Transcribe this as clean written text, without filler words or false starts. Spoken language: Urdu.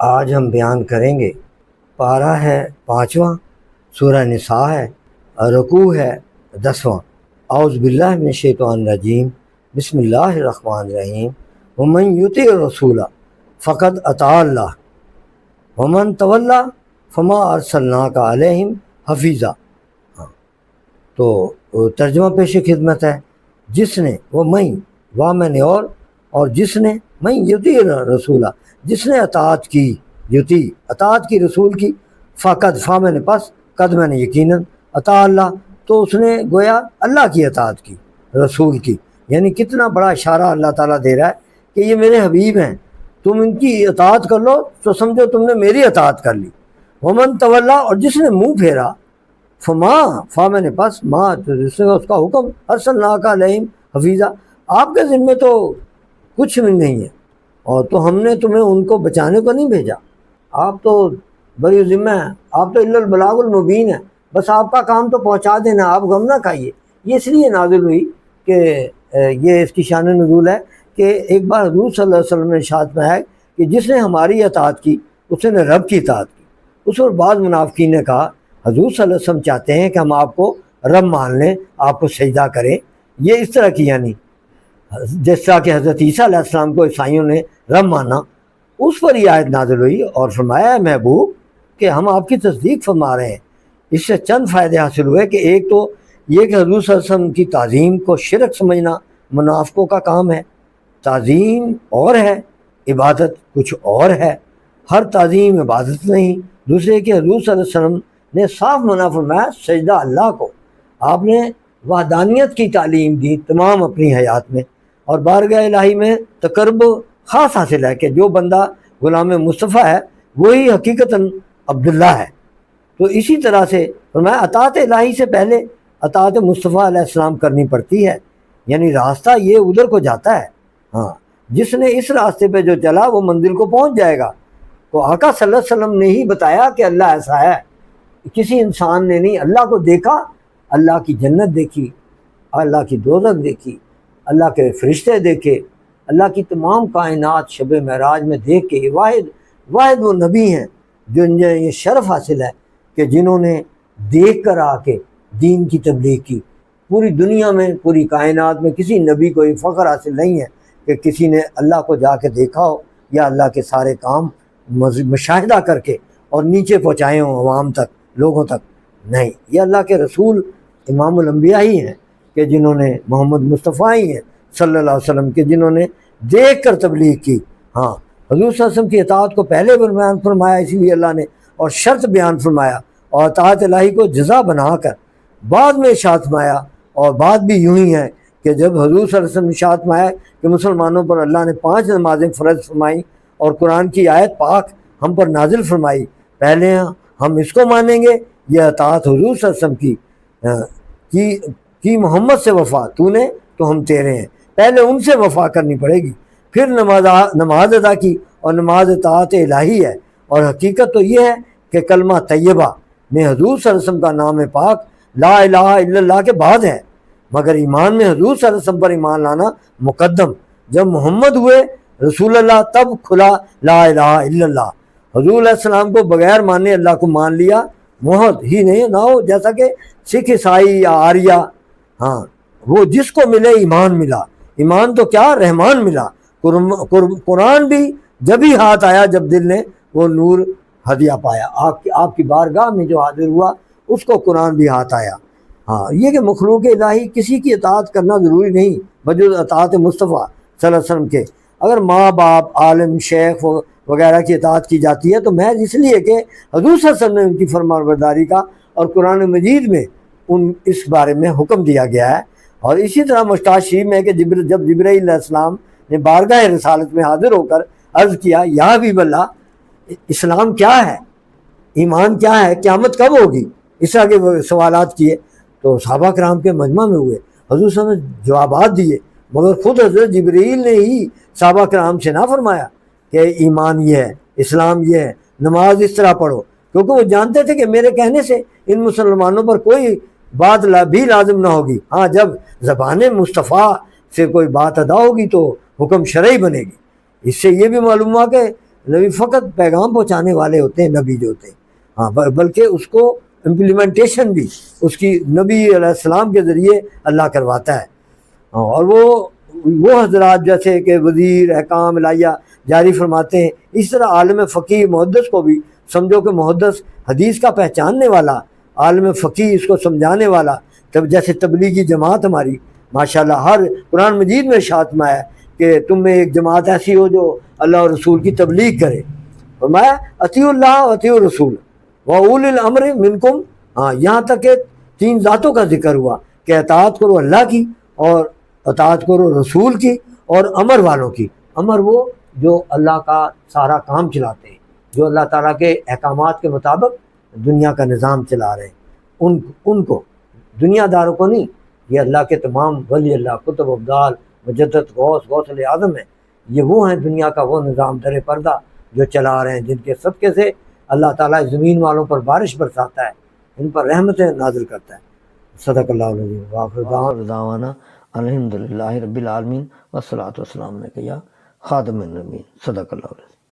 آج ہم بیان کریں گے، پارہ ہے 5واں، سورہ نساء ہے، رکوع ہے 10واں۔ اعوذ باللہ من الشیطان الرجیم، بسم اللہ الرحمن الرحیم۔ ومن یطع الرسول فقد اطاع اللہ ومن تولی فما ارسلناک علیہم حفیظا۔ تو ترجمہ پیش خدمت ہے، جس نے وہ میں نے اور جس نے یطیع رسولہ، جس نے اطاعت کی، اطاعت کی رسول کی، فقد میں نے پس، قد میں نے یقیناً، اطاع اللہ تو اس نے گویا اللہ کی اطاعت کی، رسول کی۔ یعنی کتنا بڑا اشارہ اللہ تعالیٰ دے رہا ہے کہ یہ میرے حبیب ہیں، تم ان کی اطاعت کر لو تو سمجھو تم نے میری اطاعت کر لی۔ ومن تولی، اور جس نے منہ پھیرا، فما میں نے پس، جس نے اس کا حکم، ارسلناک علیہم حفیظا، آپ کے ذمے تو کچھ بھی نہیں ہے، اور تو ہم نے تمہیں ان کو بچانے کو نہیں بھیجا، آپ تو بری ذمہ ہیں، آپ تو الا البلاغ المبین ہے، بس آپ کا کام تو پہنچا دینا، آپ غم نہ کھائیے۔ یہ اس لیے نازل ہوئی کہ یہ اس کی شان نزول ہے کہ ایک بار حضور صلی اللہ علیہ وسلم نے ارشاد فرمایا کہ جس نے ہماری اطاعت کی اس نے رب کی اطاعت کی۔ اس وقت بعض منافقین نے کہا حضور صلی اللہ علیہ وسلم چاہتے ہیں کہ ہم آپ کو رب مان لیں، آپ کو سجدہ کریں، یہ اس طرح کی، یعنی جس طرح کہ حضرت عیسیٰ علیہ السلام کو عیسائیوں نے رب مانا، اس پر یہ آیت نازل ہوئی اور فرمایا ہے محبوب کہ ہم آپ کی تصدیق فرما رہے ہیں۔ اس سے چند فائدے حاصل ہوئے کہ ایک تو یہ کہ حضور صلی اللہ علیہ وسلم کی تعظیم کو شرک سمجھنا منافقوں کا کام ہے، تعظیم اور ہے، عبادت کچھ اور ہے، ہر تعظیم عبادت نہیں۔ دوسرے کہ حضور صلی اللہ علیہ وسلم نے صاف منع فرمایا سجدہ اللہ کو، آپ نے وحدانیت کی تعلیم دی تمام اپنی حیات میں، اور بارگاہ الہی میں تقرب خاص حاصل ہے کہ جو بندہ غلام مصطفیٰ ہے وہی حقیقتاً عبداللہ ہے۔ تو اسی طرح سے فرمایا اطاعت الہی سے پہلے اطاعت مصطفیٰ علیہ السلام کرنی پڑتی ہے، یعنی راستہ یہ ادھر کو جاتا ہے۔ ہاں، جس نے اس راستے پہ جو چلا وہ منزل کو پہنچ جائے گا۔ تو آقا صلی اللہ علیہ وسلم نے ہی بتایا کہ اللہ ایسا ہے، کسی انسان نے نہیں۔ اللہ کو دیکھا، اللہ کی جنت دیکھی، اللہ کی دوزخ دیکھی، اللہ کے فرشتے دیکھے، اللہ کی تمام کائنات شب معراج میں دیکھ کے واحد وہ نبی ہیں جو انہیں یہ شرف حاصل ہے کہ جنہوں نے دیکھ کر آ کے دین کی تبلیغ کی۔ پوری دنیا میں، پوری کائنات میں کسی نبی کو یہ فخر حاصل نہیں ہے کہ کسی نے اللہ کو جا کے دیکھا ہو یا اللہ کے سارے کام مشاہدہ کر کے اور نیچے پہنچائے ہوں عوام تک، لوگوں تک۔ نہیں، یہ اللہ کے رسول امام الانبیاء ہی ہیں کہ جنہوں نے محمد مصطفیٰ ہی ہیں صلی اللہ علیہ وسلم کے جنہوں نے دیکھ کر تبلیغ کی۔ ہاں، حضور صلی اللہ علیہ وسلم کی اطاعت کو پہلے بیان فرمایا اسی لیے اللہ نے، اور شرط بیان فرمایا، اور اطاعت الہی کو جزا بنا کر بعد میں ارشاد فرمایا۔ اور بات بھی یوں ہی ہے کہ جب حضور صلی اللہ علیہ وسلم ارشاد فرمایا کہ مسلمانوں پر اللہ نے 5 نمازیں فرض فرمائیں اور قرآن کی آیت پاک ہم پر نازل فرمائی، پہلے ہم اس کو مانیں گے، یہ اطاعت حضور صلی اللہ علیہ وسلم کی محمد سے وفا تو نے تو ہم تیرے ہیں، پہلے ان سے وفا کرنی پڑے گی، پھر نماز ادا کی، اور نماز اطاعت الہی ہے۔ اور حقیقت تو یہ ہے کہ کلمہ طیبہ میں حضور صلی اللہ علیہ وسلم کا نام پاک لا الہ الا اللہ کے بعد ہے، مگر ایمان میں حضور صلی اللہ علیہ وسلم پر ایمان لانا مقدم۔ جب محمد ہوئے رسول اللہ تب کھلا لا الہ الا اللہ۔ حضور علیہ السلام کو بغیر مانے اللہ کو مان لیا محد ہی نہیں نہ ہو، جیسا کہ سکھ عیسائی یا آریہ، ہاں وہ جس کو ملے ایمان ملا، ایمان تو کیا رحمان ملا۔ قرآن بھی جب ہی ہاتھ آیا جب دل نے وہ نور ہدیہ پایا، آپ کی بارگاہ میں جو حاضر ہوا اس کو قرآن بھی ہاتھ آیا۔ ہاں، یہ کہ مخلوق الہی کسی کی اطاعت کرنا ضروری نہیں بجز اطاعت مصطفیٰ صلی اللہ علیہ وسلم کے۔ اگر ماں باپ، عالم، شیخ وغیرہ کی اطاعت کی جاتی ہے تو محض اس لیے کہ حضور صلی اللہ علیہ وسلم نے ان کی فرمانبرداری کا اور قرآن مجید میں اس بارے میں حکم دیا گیا ہے۔ اور اسی طرح مشکوٰۃ شریف میں کہ جب جبرائیل علیہ السلام نے بارگاہ رسالت میں حاضر ہو کر عرض کیا یا حبیب اللہ، اسلام کیا ہے، ایمان کیا ہے، قیامت کب ہوگی، اس طرح کے سوالات کیے تو صحابہ کرام کے مجمع میں ہوئے، حضور صلی اللہ علیہ وسلم نے جوابات دیے، مگر خود حضرت جبرائیل نے ہی صحابہ کرام سے نہ فرمایا کہ ایمان یہ ہے، اسلام یہ ہے، نماز اس طرح پڑھو، کیونکہ وہ جانتے تھے کہ میرے کہنے سے ان مسلمانوں پر کوئی بات بھی لازم نہ ہوگی۔ ہاں، جب زبان مصطفیٰ سے کوئی بات ادا ہوگی تو حکم شرعی بنے گی۔ اس سے یہ بھی معلوم ہوا کہ نبی فقط پیغام پہنچانے والے ہوتے ہیں نبی جو ہوتے ہیں، ہاں بلکہ اس کو امپلیمنٹیشن بھی اس کی نبی علیہ السلام کے ذریعے اللہ کرواتا ہے۔ اور وہ حضرات جیسے کہ وزیر احکام الہیہ جاری فرماتے ہیں، اس طرح عالم فقیہ محدث کو بھی سمجھو کہ محدث حدیث کا پہچاننے والا، عالم فقیہ اس کو سمجھانے والا، جیسے تبلیغی جماعت ہماری ماشاءاللہ ہر قرآن مجید میں ارشاد ہے کہ تم میں ایک جماعت ایسی ہو جو اللہ اور رسول کی تبلیغ کرے۔ فرمایا اطیعوا اللہ و اطیعوا الرسول وَأُولِي الْأَمْرِ مِنْكُمْ، ہاں یہاں تک کہ 3 ذاتوں کا ذکر ہوا کہ اطاعت کرو اللہ کی، اور اطاعت کرو رسول کی، اور امر والوں کی۔ امر وہ جو اللہ کا سارا کام چلاتے ہیں، جو اللہ تعالیٰ کے احکامات کے مطابق دنیا کا نظام چلا رہے ہیں، ان کو، دنیا داروں کو نہیں۔ یہ اللہ کے تمام ولی اللہ، قطب ابدال، مجدد، غوث اعظم ہیں، یہ وہ ہیں دنیا کا وہ نظام در پردہ جو چلا رہے ہیں، جن کے صدقے سے اللہ تعالیٰ زمین والوں پر بارش برساتا ہے، ان پر رحمتیں نازل کرتا ہے۔ صدق اللہ العظیم۔ وآخر دعوانا الحمدللہ رب العالمین والصلاۃ والسلام علیک یا خاتم النبیین۔ صدق اللہ العظیم۔